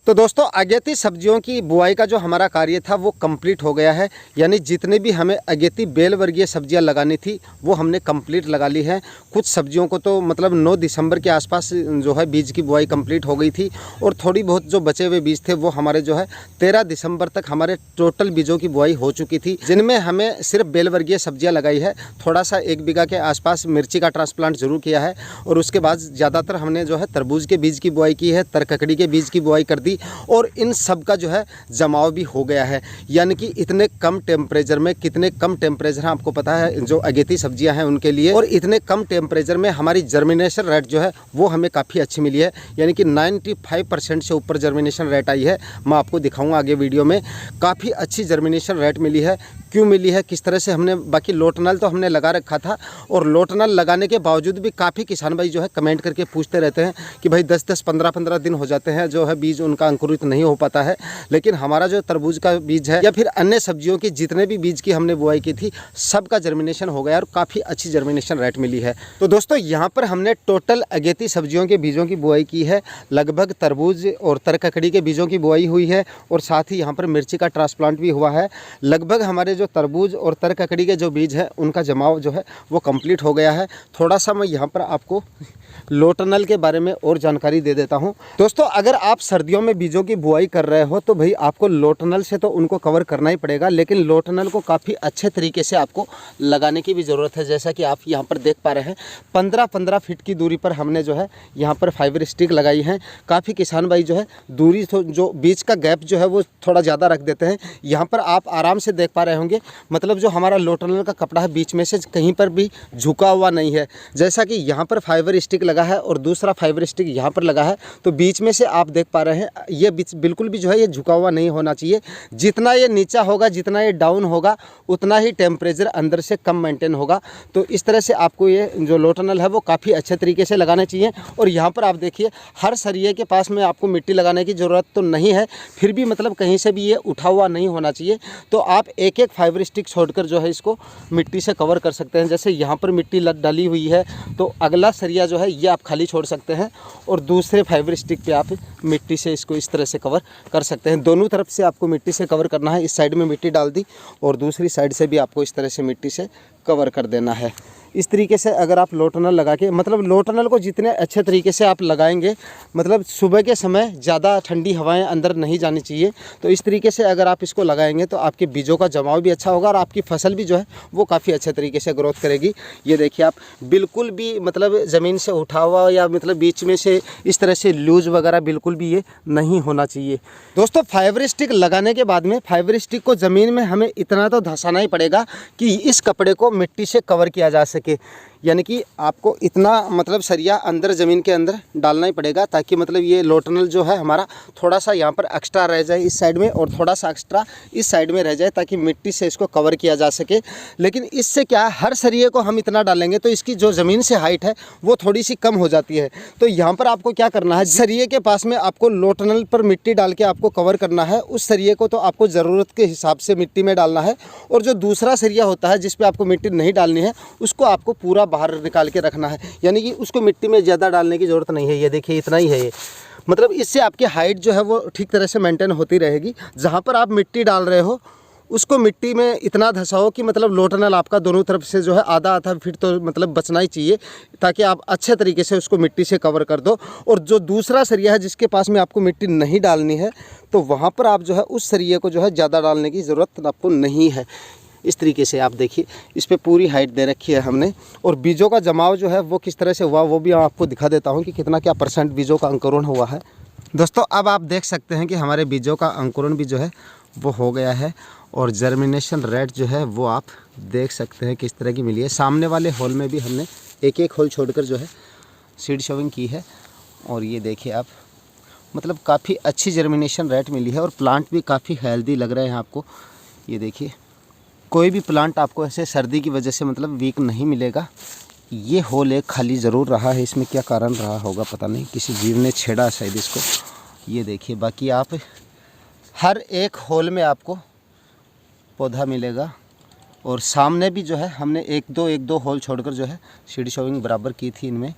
तो दोस्तों अगेती सब्जियों की बुआई का जो हमारा कार्य था वो कंप्लीट हो गया है। यानी जितने भी हमें अगेती बेल वर्गीय सब्जियां लगानी थी वो हमने कंप्लीट लगा ली है। कुछ सब्जियों को तो मतलब 9 दिसंबर के आसपास जो है बीज की बुआई कंप्लीट हो गई थी और थोड़ी बहुत जो बचे हुए बीज थे वो हमारे जो है 13 दिसंबर तक हमारे टोटल बीजों की बुआई हो चुकी थी, जिनमें हमें सिर्फ बेल वर्गीय सब्जियाँ लगाई है। थोड़ा सा 1 बीघा के आसपास मिर्ची का ट्रांसप्लांट जरूर किया है और उसके बाद ज़्यादातर हमने जो है तरबूज के बीज की बुआई की है, तरककड़ी के बीज की बुआई कर दी और इन सब का जो है जमाव भी हो गया है। यानी कि इतने कम टेम्परेचर में, कितने कम टेम्परेचर हैं आपको पता है जो अगेती सब्जियां हैं उनके लिए, और इतने कम टेम्परेचर में हमारी जर्मिनेशन रेट जो है वो हमें काफ़ी अच्छी मिली है। यानी कि 95% से ऊपर जर्मिनेशन रेट आई है। मैं आपको दिखाऊंगा आगे वीडियो में। काफ़ी अच्छी जर्मिनेशन रेट मिली है। क्यों मिली है, किस तरह से हमने, बाकी लोटनल तो हमने लगा रखा था और लोटनल लगाने के बावजूद भी काफ़ी किसान भाई जो है कमेंट करके पूछते रहते हैं कि भाई 10-10, 15-15 दिन हो जाते हैं जो है बीज उनका अंकुरित नहीं हो पाता है। लेकिन हमारा जो तरबूज का बीज है या फिर अन्य सब्जियों की जितने भी बीज की हमने बुआई की थी सबका जर्मिनेशन हो गया और काफ़ी अच्छी जर्मिनेशन रेट मिली है। तो दोस्तों यहाँ पर हमने टोटल अगेती सब्जियों के बीजों की बुआई की है। लगभग तरबूज और तरककड़ी के बीजों की बुआई हुई है और साथ ही यहाँ पर मिर्ची का ट्रांसप्लांट भी हुआ है। लगभग हमारे जो तरबूज और तरककड़ी के जो बीज है उनका जमाव जो है वो कंप्लीट हो गया है। थोड़ा सा मैं यहाँ पर आपको लोटनल के बारे में और जानकारी दे देता हूँ। दोस्तों अगर आप सर्दियों में बीजों की बुआई कर रहे हो तो भाई आपको लोटनल से तो उनको कवर करना ही पड़ेगा, लेकिन लोटनल को काफ़ी अच्छे तरीके से आपको लगाने की भी ज़रूरत है। जैसा कि आप यहाँ पर देख पा रहे हैं 15-15 फीट की दूरी पर हमने जो है यहाँ पर फाइबर स्टिक लगाई है। काफ़ी किसान भाई जो है दूरी तो जो बीच का गैप जो है वो थोड़ा ज़्यादा रख देते हैं। यहाँ पर आप आराम से देख पा रहे होंगे, मतलब जो हमारा लोटनल का कपड़ा है बीच में से कहीं पर भी झुका हुआ नहीं है। जैसा कि यहाँ पर फाइबर स्टिक लगा है और दूसरा फाइबर स्टिक यहाँ पर लगा है, तो बीच में से आप देख पा रहे हैं ये बीच बिल्कुल भी जो है ये झुका हुआ नहीं होना चाहिए। जितना ये नीचा होगा, जितना ये डाउन होगा, उतना ही टेम्परेचर अंदर से कम मेंटेन होगा। तो इस तरह से आपको ये जो लोटनल है वो काफ़ी अच्छे तरीके से लगाने चाहिए। और यहाँ पर आप देखिए हर सरिये के पास में आपको मिट्टी लगाने की ज़रूरत तो नहीं है, फिर भी मतलब कहीं से भी ये उठा हुआ नहीं होना चाहिए। तो आप एक एक फाइबर स्टिक छोड़कर जो है इसको मिट्टी से कवर कर सकते हैं। जैसे यहाँ पर मिट्टी डाली हुई है तो अगला सरिया जो है ये आप खाली छोड़ सकते हैं और दूसरे फाइबर स्टिक पे आप मिट्टी से इसको इस तरह से कवर कर सकते हैं। दोनों तरफ से आपको मिट्टी से कवर करना है। इस साइड में मिट्टी डाल दी और दूसरी साइड से भी आपको इस तरह से मिट्टी से कवर कर देना है। इस तरीके से अगर आप लोटनल लगा के, मतलब लोटनल को जितने अच्छे तरीके से आप लगाएंगे, मतलब सुबह के समय ज़्यादा ठंडी हवाएं अंदर नहीं जानी चाहिए। तो इस तरीके से अगर आप इसको लगाएंगे तो आपके बीजों का जमाव भी अच्छा होगा और आपकी फसल भी जो है वो काफ़ी अच्छे तरीके से ग्रोथ करेगी। ये देखिए आप बिल्कुल भी मतलब ज़मीन से उठा हुआ या मतलब बीच में से इस तरह से लूज वगैरह बिल्कुल भी ये नहीं होना चाहिए। दोस्तों फाइबर स्टिक लगाने के बाद में फाइबर स्टिक को ज़मीन में हमें इतना तो धंसाना ही पड़ेगा कि इस कपड़े को मिट्टी से कवर किया जा सके। यानी कि आपको इतना मतलब सरिया अंदर ज़मीन के अंदर डालना ही पड़ेगा ताकि मतलब ये लोटनल जो है हमारा थोड़ा सा यहाँ पर एक्स्ट्रा रह जाए इस साइड में और थोड़ा सा एक्स्ट्रा इस साइड में रह जाए ताकि मिट्टी से इसको कवर किया जा सके। लेकिन इससे क्या है, हर सरिये को हम इतना डालेंगे तो इसकी जो ज़मीन से हाइट है वो थोड़ी सी कम हो जाती है। तो यहाँ पर आपको क्या करना है, सरिये के पास में आपको लोटनल पर मिट्टी डाल के आपको कवर करना है। उस सरिये को तो आपको ज़रूरत के हिसाब से मिट्टी में डालना है और जो दूसरा सरिया होता है जिस पर आपको मिट्टी नहीं डालनी है उसको आपको पूरा बाहर निकाल के रखना है। यानी कि उसको मिट्टी में ज़्यादा डालने की ज़रूरत नहीं है। ये देखिए इतना ही है ये, मतलब इससे आपकी हाइट जो है वो ठीक तरह से मेंटेन होती रहेगी। जहाँ पर आप मिट्टी डाल रहे हो उसको मिट्टी में इतना धंसाओ कि मतलब लोटनल आपका दोनों तरफ से जो है आधा फीट तो मतलब बचना ही चाहिए ताकि आप अच्छे तरीके से उसको मिट्टी से कवर कर दो। और जो दूसरा सरिया है जिसके पास में आपको मिट्टी नहीं डालनी है तो वहाँ पर आप जो है उस सरिये को जो है ज़्यादा डालने की ज़रूरत आपको नहीं है। इस तरीके से आप देखिए इस पे पूरी हाइट दे रखी है हमने। और बीजों का जमाव जो है वो किस तरह से हुआ वो भी आपको दिखा देता हूँ कि कितना क्या % बीजों का अंकुरण हुआ है। दोस्तों अब आप देख सकते हैं कि हमारे बीजों का अंकुरण भी जो है वो हो गया है और जर्मिनेशन रेट जो है वो आप देख सकते हैं किस तरह की मिली है। सामने वाले होल में भी हमने एक एक होल छोड़कर जो है सीड शोविंग की है और ये देखिए आप, मतलब काफ़ी अच्छी जर्मिनेशन रेट मिली है और प्लांट भी काफ़ी हेल्दी लग रहे हैं आपको। ये देखिए कोई भी प्लांट आपको ऐसे सर्दी की वजह से मतलब वीक नहीं मिलेगा। ये होल एक खाली ज़रूर रहा है, इसमें क्या कारण रहा होगा पता नहीं, किसी जीव ने छेड़ा शायद इसको। ये देखिए बाकी आप हर एक होल में आपको पौधा मिलेगा और सामने भी जो है हमने एक दो होल छोड़कर जो है सीड शोविंग बराबर की थी इनमें।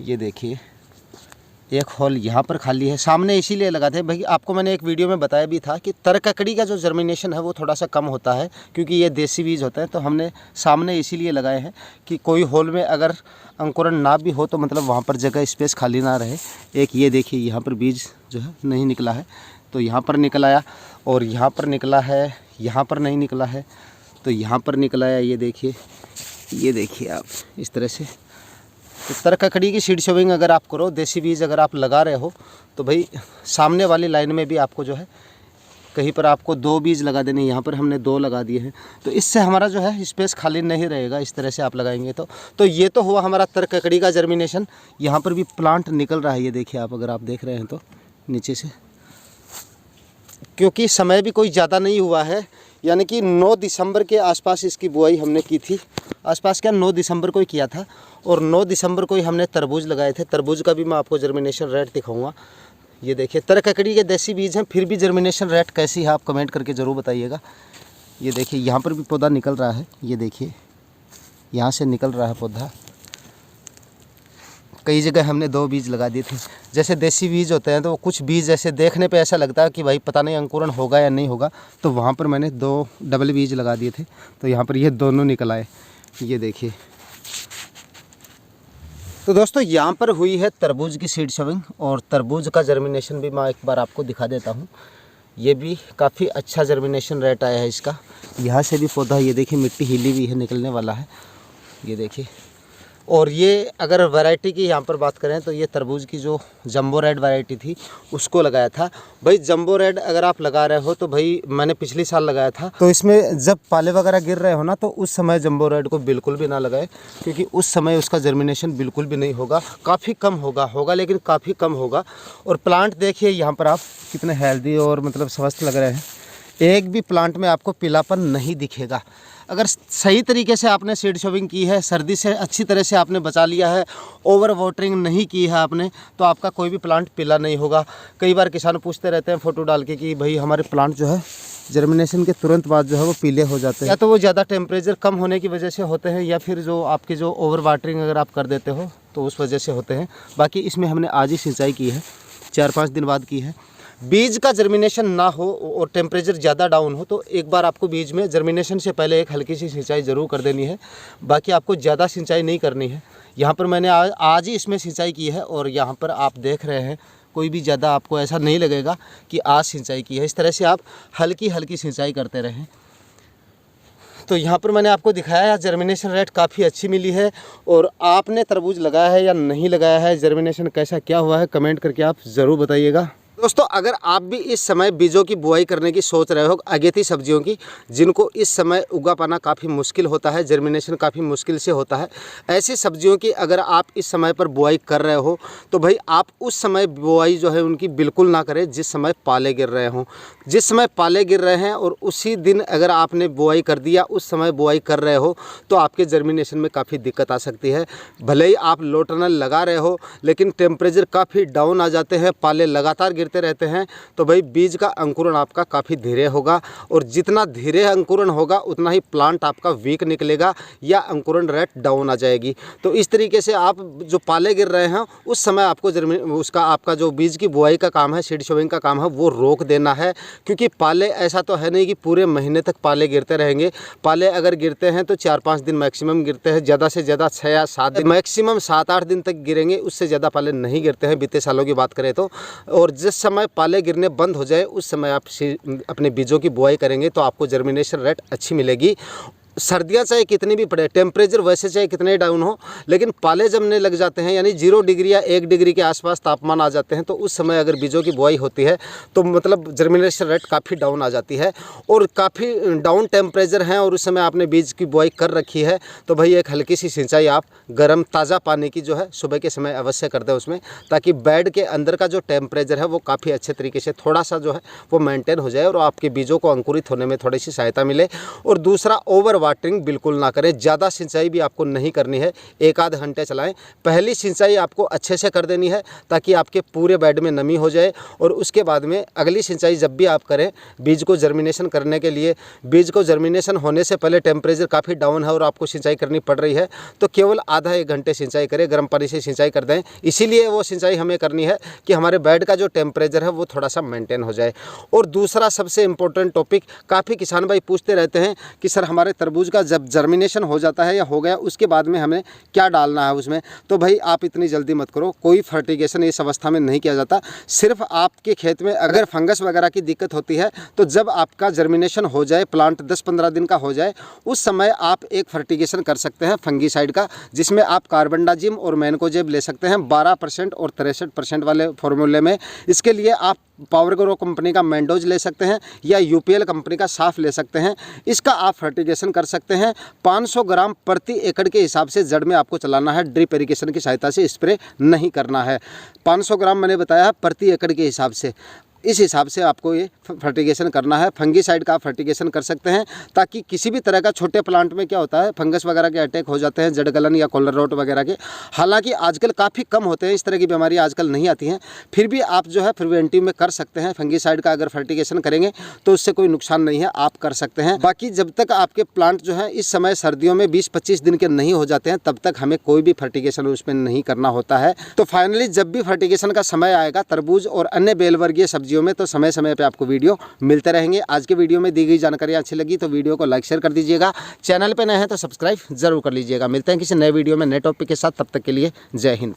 ये देखिए एक होल यहाँ पर खाली है, सामने इसीलिए लगाते हैं भाई। आपको मैंने एक वीडियो में बताया भी था कि तरककड़ी का जो जर्मिनेशन है वो थोड़ा सा कम होता है, क्योंकि ये देसी बीज होते हैं। तो हमने सामने इसीलिए लगाए हैं कि कोई होल में अगर अंकुरण ना भी हो तो मतलब वहाँ पर जगह स्पेस खाली ना रहे। एक ये देखिए यहाँ पर बीज जो है नहीं निकला है, तो यहाँ पर निकल आया, और यहाँ पर निकला है, यहाँ पर नहीं निकला है तो यहाँ पर निकल आया। ये देखिए आप इस तरह से। तो तरककड़ी की सीड शोविंग अगर आप करो, देसी बीज अगर आप लगा रहे हो, तो भाई सामने वाली लाइन में भी आपको जो है कहीं पर आपको 2 बीज लगा देने, यहाँ पर हमने 2 लगा दिए हैं। तो इससे हमारा जो है स्पेस खाली नहीं रहेगा, इस तरह से आप लगाएंगे तो ये तो हुआ हमारा तरककड़ी का जर्मिनेशन। यहाँ पर भी प्लांट निकल रहा है, ये देखिए आप, अगर आप देख रहे हैं तो नीचे से, क्योंकि समय भी कोई ज़्यादा नहीं हुआ है। यानी कि 9 दिसंबर के आसपास इसकी बुआई हमने की थी, आसपास क्या 9 दिसंबर को ही किया था, और 9 दिसंबर को ही हमने तरबूज लगाए थे। तरबूज का भी मैं आपको जर्मिनेशन रेट दिखाऊंगा। ये देखिए तरककड़ी के देसी बीज हैं, फिर भी जर्मिनेशन रेट कैसी है आप कमेंट करके ज़रूर बताइएगा। ये देखिए यहाँ पर भी पौधा निकल रहा है, ये देखिए यहाँ से निकल रहा है पौधा। कई जगह हमने 2 बीज लगा दिए थे। जैसे देसी बीज होते हैं तो कुछ बीज ऐसे देखने पे ऐसा लगता है कि भाई पता नहीं अंकुरण होगा या नहीं होगा, तो वहाँ पर मैंने 2 डबल बीज लगा दिए थे, तो यहाँ पर ये दोनों निकल आए। ये देखिए। तो दोस्तों यहाँ पर हुई है तरबूज की सीड शोविंग, और तरबूज का जर्मिनेशन भी मैं एक बार आपको दिखा देता हूँ। ये भी काफ़ी अच्छा जर्मिनेशन रेट आया है इसका। यहाँ से भी पौधा, ये देखिए मिट्टी हिली हुई है, निकलने वाला है, ये देखिए। और ये अगर वैरायटी की यहाँ पर बात करें तो ये तरबूज की जो जंबो रेड वैरायटी थी उसको लगाया था। भाई जंबो रेड अगर आप लगा रहे हो तो भाई मैंने पिछले साल लगाया था, तो इसमें जब पाले वगैरह गिर रहे हो ना तो उस समय जंबो रेड को बिल्कुल भी ना लगाए, क्योंकि उस समय उसका जर्मिनेशन बिल्कुल भी नहीं होगा, काफ़ी कम होगा लेकिन काफ़ी कम होगा। और प्लांट देखिए यहाँ पर आप कितने हेल्दी और मतलब स्वस्थ लग रहे हैं। एक भी प्लांट में आपको पीलापन नहीं दिखेगा। अगर सही तरीके से आपने सीड शोविंग की है, सर्दी से अच्छी तरह से आपने बचा लिया है, ओवर वाटरिंग नहीं की है आपने, तो आपका कोई भी प्लांट पीला नहीं होगा। कई बार किसान पूछते रहते हैं फ़ोटो डाल के कि भाई हमारे प्लांट जो है जर्मिनेशन के तुरंत बाद जो है वो पीले हो जाते हैं। या तो वो ज़्यादा टेम्परेचर कम होने की वजह से होते हैं, या फिर जो आपकी जो ओवर वाटरिंग अगर आप कर देते हो तो उस वजह से होते हैं। बाकी इसमें हमने आज ही सिंचाई की है, 4-5 दिन बाद की है। बीज का जर्मिनेशन ना हो और टेम्परेचर ज़्यादा डाउन हो तो एक बार आपको बीज में जर्मिनेशन से पहले एक हल्की सी सिंचाई ज़रूर कर देनी है। बाकी आपको ज़्यादा सिंचाई नहीं करनी है। यहाँ पर मैंने आज ही इसमें सिंचाई की है, और यहाँ पर आप देख रहे हैं कोई भी ज़्यादा आपको ऐसा नहीं लगेगा कि आज सिंचाई की है। इस तरह से आप हल्की हल्की सिंचाई करते रहें। तो यहाँ पर मैंने आपको दिखाया जर्मिनेशन रेट काफ़ी अच्छी मिली है। और आपने तरबूज लगाया है या नहीं लगाया है, जर्मिनेशन कैसा क्या हुआ है, कमेंट करके आप ज़रूर बताइएगा। दोस्तों अगर आप भी इस समय बीजों की बुआई करने की सोच रहे हो, अगेती सब्जियों की, जिनको इस समय उगा पाना काफ़ी मुश्किल होता है, जर्मिनेशन काफ़ी मुश्किल से होता है, ऐसी सब्जियों की अगर आप इस समय पर बुआई कर रहे हो तो भाई आप उस समय बुआई जो है उनकी बिल्कुल ना करें जिस समय पाले गिर रहे हों। जिस समय पाले गिर रहे हैं और उसी दिन अगर आपने बुआई कर दिया, उस समय बुआई कर रहे हो, तो आपके जर्मिनेशन में काफ़ी दिक्कत आ सकती है। भले ही आप लो टनल लगा रहे हो लेकिन टेम्परेचर काफ़ी डाउन आ जाते हैं, पाले लगातार गिरते रहते हैं, तो भाई बीज का अंकुरण आपका काफ़ी धीरे होगा, और जितना धीरे अंकुरण होगा उतना ही प्लांट आपका वीक निकलेगा या अंकुरण रेट डाउन आ जाएगी। तो इस तरीके से आप जो पाले गिर रहे हैं उस समय आपको उसका आपका जो बीज की बुआई का काम है, सीड शोविंग का काम है, वो रोक देना है। क्योंकि पाले ऐसा तो है नहीं कि पूरे महीने तक पाले गिरते रहेंगे। पाले अगर गिरते हैं तो 4-5 दिन मैक्सिमम गिरते हैं, ज़्यादा से ज़्यादा 6 या 7 दिन, मैक्सिमम 7-8 दिन तक गिरेंगे, उससे ज़्यादा पाले नहीं गिरते हैं बीते सालों की बात करें तो। और जिस समय पाले गिरने बंद हो जाए उस समय आप अपने बीजों की बुआई करेंगे तो आपको जर्मिनेशन रेट अच्छी मिलेगी। सर्दियाँ चाहे कितनी भी पड़े, टेम्परेचर वैसे चाहे कितने डाउन हो, लेकिन पाले जमने लग जाते हैं, यानी 0 डिग्री या 1 डिग्री के आसपास तापमान आ जाते हैं, तो उस समय अगर बीजों की बुआई होती है तो मतलब जर्मिनेशन रेट काफ़ी डाउन आ जाती है। और काफ़ी डाउन टेम्परेचर हैं और उस समय आपने बीज की बुआई कर रखी है, तो भाई एक हल्की सी सिंचाई आप गर्म ताज़ा पानी की जो है सुबह के समय अवश्य कर दें उसमें, ताकि बेड के अंदर का जो टेम्परेचर है वो काफ़ी अच्छे तरीके से थोड़ा सा जो है वो मेंटेन हो जाए और आपके बीजों को अंकुरित होने में थोड़ी सी सहायता मिले। और दूसरा, ओवर वाटरिंग बिल्कुल ना करें, ज़्यादा सिंचाई भी आपको नहीं करनी है, 1 आध घंटे चलाएं। पहली सिंचाई आपको अच्छे से कर देनी है ताकि आपके पूरे बेड में नमी हो जाए, और उसके बाद में अगली सिंचाई जब भी आप करें बीज को जर्मिनेशन करने के लिए, बीज को जर्मिनेशन होने से पहले टेम्परेचर काफ़ी डाउन है और आपको सिंचाई करनी पड़ रही है तो केवल आधा 1 घंटे सिंचाई करें, गर्म पानी से सिंचाई कर दें। इसीलिए वो सिंचाई हमें करनी है कि हमारे बेड का जो टेम्परेचर है वो थोड़ा सा मेंटेन हो जाए। और दूसरा सबसे इम्पोर्टेंट टॉपिक, काफ़ी किसान भाई पूछते रहते हैं कि सर हमारे तरबूज का जब जर्मिनेशन हो जाता है या हो गया उसके बाद में हमें क्या डालना है उसमें। तो भाई आप इतनी जल्दी मत करो, कोई फर्टिगेशन इस अवस्था में नहीं किया जाता। सिर्फ आपके खेत में अगर फंगस वगैरह की दिक्कत होती है तो जब आपका जर्मिनेशन हो जाए, प्लांट 10-15 दिन का हो जाए, उस समय आप एक फर्टिगेशन कर सकते हैं फंगीसाइड का, जिसमें आप कार्बनडाजिम और मैनकोजेब ले सकते हैं 12% और 63% वाले फॉर्मूले में। इसके लिए आप पावर ग्रो कंपनी का मैंडोज ले सकते हैं या यूपीएल कंपनी का साफ ले सकते हैं। इसका आप फर्टिगेशन कर सकते हैं। 500 ग्राम प्रति एकड़ के हिसाब से जड़ में आपको चलाना है, ड्रिप इरिगेशन की सहायता से स्प्रे नहीं करना है। 500 ग्राम मैंने बताया प्रति एकड़ के हिसाब से, इस हिसाब से आपको ये फर्टिगेशन करना है। फंगीसाइड का आप फर्टिगेशन कर सकते हैं ताकि किसी भी तरह का, छोटे प्लांट में क्या होता है फंगस वगैरह के अटैक हो जाते हैं, जड़ गलन या कॉलर रोट वगैरह के। हालांकि आजकल काफ़ी कम होते हैं, इस तरह की बीमारी आजकल नहीं आती हैं, फिर भी आप जो है प्रिवेंटिव में कर सकते हैं। फंगीसाइड का अगर फर्टिगेशन करेंगे तो उससे कोई नुकसान नहीं है, आप कर सकते हैं। बाकी जब तक आपके प्लांट जो है इस समय सर्दियों में 20-25 दिन के नहीं हो जाते हैं तब तक हमें कोई भी फर्टिगेशन उसमें नहीं करना होता है। तो फाइनली जब भी फर्टिगेशन का समय आएगा तरबूज और अन्य बेलवर्गीय सब्जियों में, तो समय समय पे आपको वीडियो मिलते रहेंगे। आज के वीडियो में दी गई जानकारी अच्छी लगी तो वीडियो को लाइक शेयर कर दीजिएगा, चैनल पे नए हैं तो सब्सक्राइब जरूर कर लीजिएगा। मिलते हैं किसी नए वीडियो में नए टॉपिक के साथ, तब तक के लिए जय हिंद।